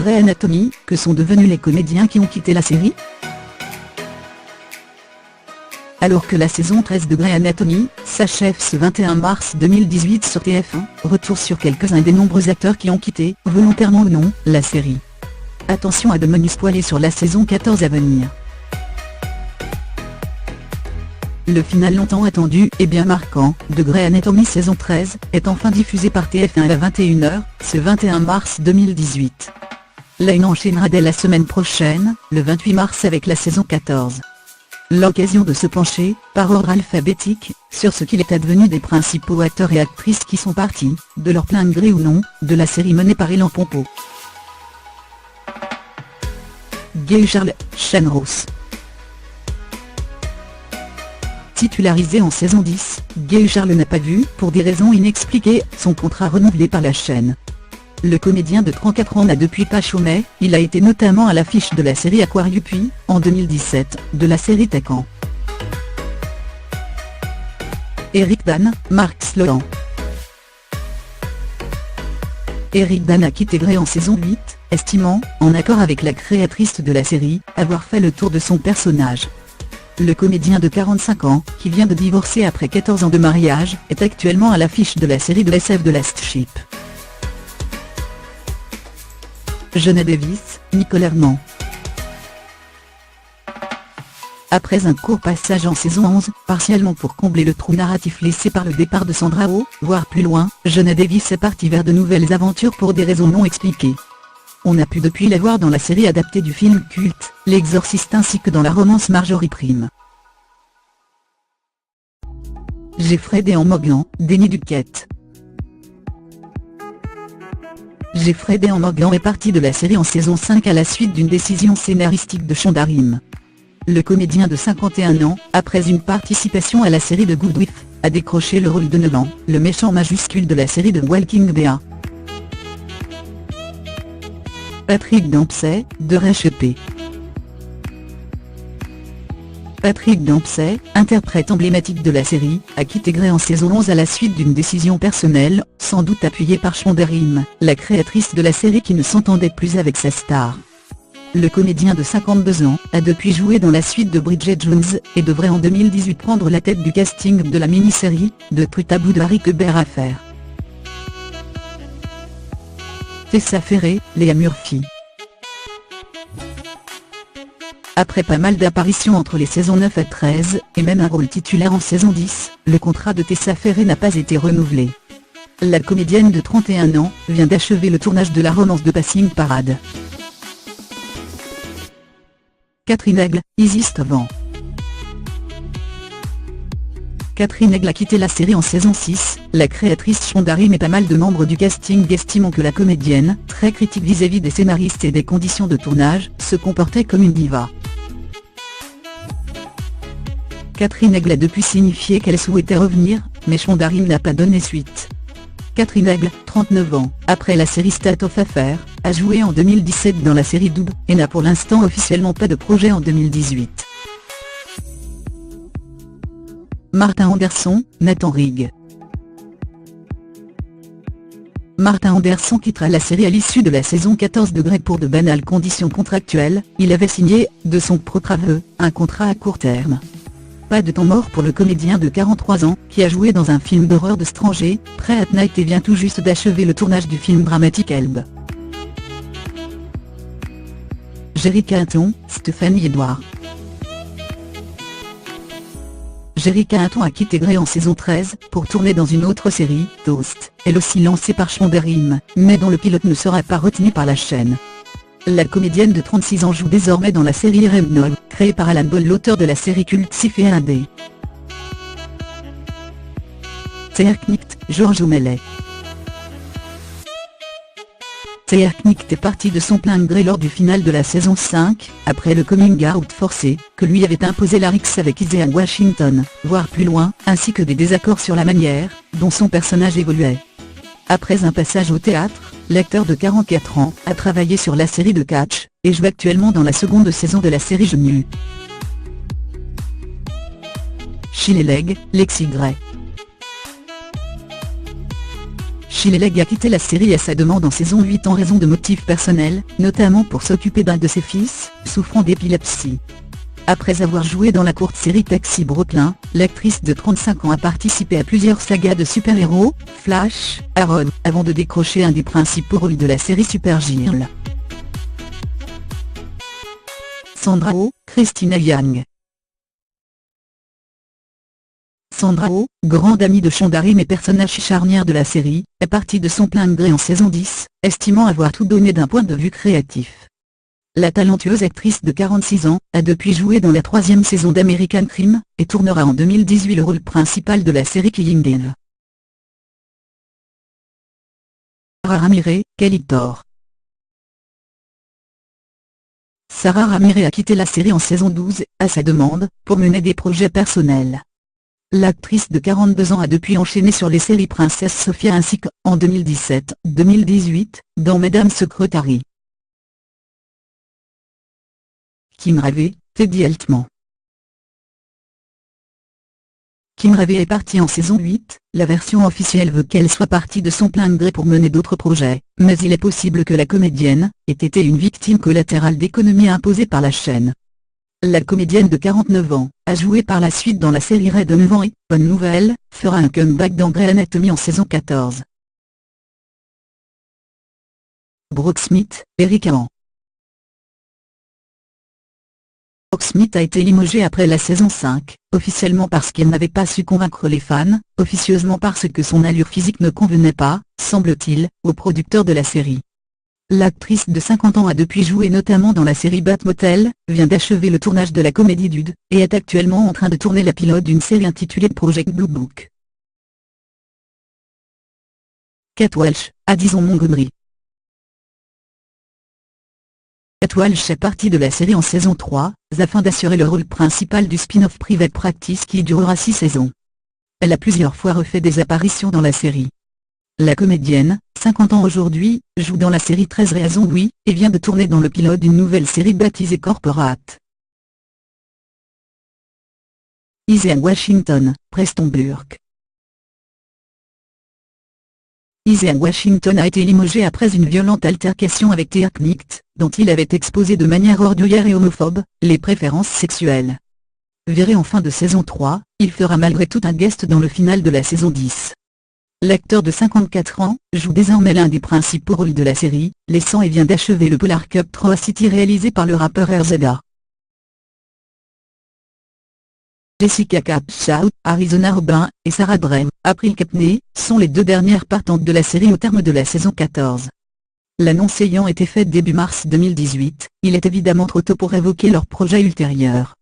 Grey Anatomy, que sont devenus les comédiens qui ont quitté la série? Alors que la saison 13 de Grey Anatomy s'achève ce 21 mars 2018 sur TF1, retour sur quelques-uns des nombreux acteurs qui ont quitté, volontairement ou non, la série. Attention à de menus spoilés sur la saison 14 à venir. Le final longtemps attendu et bien marquant de Grey Anatomy saison 13 est enfin diffusé par TF1 à 21 h ce 21 mars 2018. Là il enchaînera dès la semaine prochaine, le 28 mars avec la saison 14. L'occasion de se pencher, par ordre alphabétique, sur ce qu'il est advenu des principaux acteurs et actrices qui sont partis, de leur plein gré ou non, de la série menée par Ilan Pompeo. Gay Charles, Shane Ross. Titularisé en saison 10, Gay Charles n'a pas vu, pour des raisons inexpliquées, son contrat renouvelé par la chaîne. Le comédien de 34 ans n'a depuis pas chômé, il a été notamment à l'affiche de la série Aquarius puis, en 2017, de la série Taken. Eric Dan, Mark Sloan. Eric Dan a quitté Grey en saison 8, estimant, en accord avec la créatrice de la série, avoir fait le tour de son personnage. Le comédien de 45 ans, qui vient de divorcer après 14 ans de mariage, est actuellement à l'affiche de la série de SF The Last Ship. Geena Davis, Nicole Herman. Après un court passage en saison 11, partiellement pour combler le trou narratif laissé par le départ de Sandra Oh, voire plus loin, Geena Davis est partie vers de nouvelles aventures pour des raisons non expliquées. On a pu depuis la voir dans la série adaptée du film culte, L'Exorciste ainsi que dans la romance Marjorie Prime. Jeffrey Dean Morgan, Denny Duquette. Jeffrey Dean Morgan est parti de la série en saison 5 à la suite d'une décision scénaristique de Shonda Rhimes. Le comédien de 51 ans, après une participation à la série de Good Wife, a décroché le rôle de Negan, le méchant majuscule de la série de Walking Dead. Patrick Dempsey, de Recipe. Patrick Dempsey, interprète emblématique de la série, a quitté Grey en saison 11 à la suite d'une décision personnelle, sans doute appuyée par Shonda Rhimes, la créatrice de la série qui ne s'entendait plus avec sa star. Le comédien de 52 ans, a depuis joué dans la suite de Bridget Jones, et devrait en 2018 prendre la tête du casting de la mini-série, de Truth About Harry Keber Affair. Tessa Ferré, Léa Murphy. Après pas mal d'apparitions entre les saisons 9 et 13, et même un rôle titulaire en saison 10, le contrat de Tessa Ferré n'a pas été renouvelé. La comédienne de 31 ans, vient d'achever le tournage de la romance de Passing Parade. Catherine Hegel, Isis Tovan. Catherine Hegel a quitté la série en saison 6, la créatrice Shonda Rhimes et pas mal de membres du casting estimant que la comédienne, très critique vis-à-vis des scénaristes et des conditions de tournage, se comportait comme une diva. Catherine Hegel a depuis signifié qu'elle souhaitait revenir, mais Shonda Rhimes n'a pas donné suite. Catherine Hegel, 39 ans, après la série State of Affair, a joué en 2017 dans la série Double, et n'a pour l'instant officiellement pas de projet en 2018. Martin Anderson, Nathan Rigg. Martin Anderson quittera la série à l'issue de la saison 14 de Grey pour de banales conditions contractuelles, il avait signé, de son propre aveu, un contrat à court terme. Pas de temps mort pour le comédien de 43 ans, qui a joué dans un film d'horreur de Stranger, Prey at Night et vient tout juste d'achever le tournage du film dramatique Elbe. Jerica Hinton, Stéphanie Edouard. Jerica Hinton a quitté Grey en saison 13, pour tourner dans une autre série, Toast, elle aussi lancée par Shonda Rhimes, mais dont le pilote ne sera pas retenu par la chaîne. La comédienne de 36 ans joue désormais dans la série Remnog, créée par Alan Ball, l'auteur de la série culte Sif et Indé. Tserknikt, George O'Malley. Tserknikt est parti de son plein gré lors du final de la saison 5, après le coming out forcé, que lui avait imposé Larix avec Isaiah Washington, voire plus loin, ainsi que des désaccords sur la manière, dont son personnage évoluait. Après un passage au théâtre, l'acteur de 44 ans, a travaillé sur la série de Catch, et joue actuellement dans la seconde saison de la série Je Nu. Shelley Legg, Lexi Gray. Shelley Legg a quitté la série à sa demande en saison 8 en raison de motifs personnels, notamment pour s'occuper d'un de ses fils, souffrant d'épilepsie. Après avoir joué dans la courte série Taxi Brooklyn, l'actrice de 35 ans a participé à plusieurs sagas de super-héros, Flash, Arrow, avant de décrocher un des principaux rôles de la série Supergirl. Sandra Oh, Christina Yang. Sandra Oh, grande amie de Shondarim et personnage charnière de la série, est partie de son plein gré en saison 10, estimant avoir tout donné d'un point de vue créatif. La talentueuse actrice de 46 ans, a depuis joué dans la 3e saison d'American Crime, et tournera en 2018 le rôle principal de la série Killing Eve. Sarah Ramirez, Kelly Thor. Sarah Ramirez a quitté la série en saison 12, à sa demande, pour mener des projets personnels. L'actrice de 42 ans a depuis enchaîné sur les séries Princesse Sophia ainsi qu'en 2017-2018, dans Madame Secretary. Kim Ravey, Teddy Altman. Kim Ravey est partie en saison 8, la version officielle veut qu'elle soit partie de son plein gré pour mener d'autres projets, mais il est possible que la comédienne ait été une victime collatérale d'économies imposées par la chaîne. La comédienne de 49 ans, a joué par la suite dans la série Ray de 9 ans et, bonne nouvelle, fera un comeback dans Grey's Anatomy en saison 14. Brooke Smith, Eric Ahan. Brooke Smith a été limogée après la saison 5, officiellement parce qu'elle n'avait pas su convaincre les fans, officieusement parce que son allure physique ne convenait pas, semble-t-il, aux producteurs de la série. L'actrice de 50 ans a depuis joué notamment dans la série Bat Motel, vient d'achever le tournage de la comédie Dude, et est actuellement en train de tourner la pilote d'une série intitulée Project Blue Book. Kate Walsh, Addison Montgomery. Kate Walsh est partie de la série en saison 3, afin d'assurer le rôle principal du spin-off Private Practice qui durera 6 saisons. Elle a plusieurs fois refait des apparitions dans la série. La comédienne, 50 ans aujourd'hui, joue dans la série 13 raisons oui, et vient de tourner dans le pilote d'une nouvelle série baptisée Corporate. Isaiah Washington, Preston Burke. Isaiah Washington a été limogé après une violente altercation avec Tia Knight, dont il avait exposé de manière ordurière et homophobe, les préférences sexuelles. Viré en fin de saison 3, il fera malgré tout un guest dans le final de la saison 10. L'acteur de 54 ans, joue désormais l'un des principaux rôles de la série, laissant et vient d'achever le Polar Cup 3 City réalisé par le rappeur RZA. Jessica Capshaw, Arizona Robin, et Sarah Brem, April Capney, sont les 2 dernières partantes de la série au terme de la saison 14. L'annonce ayant été faite début mars 2018, il est évidemment trop tôt pour évoquer leurs projets ultérieurs.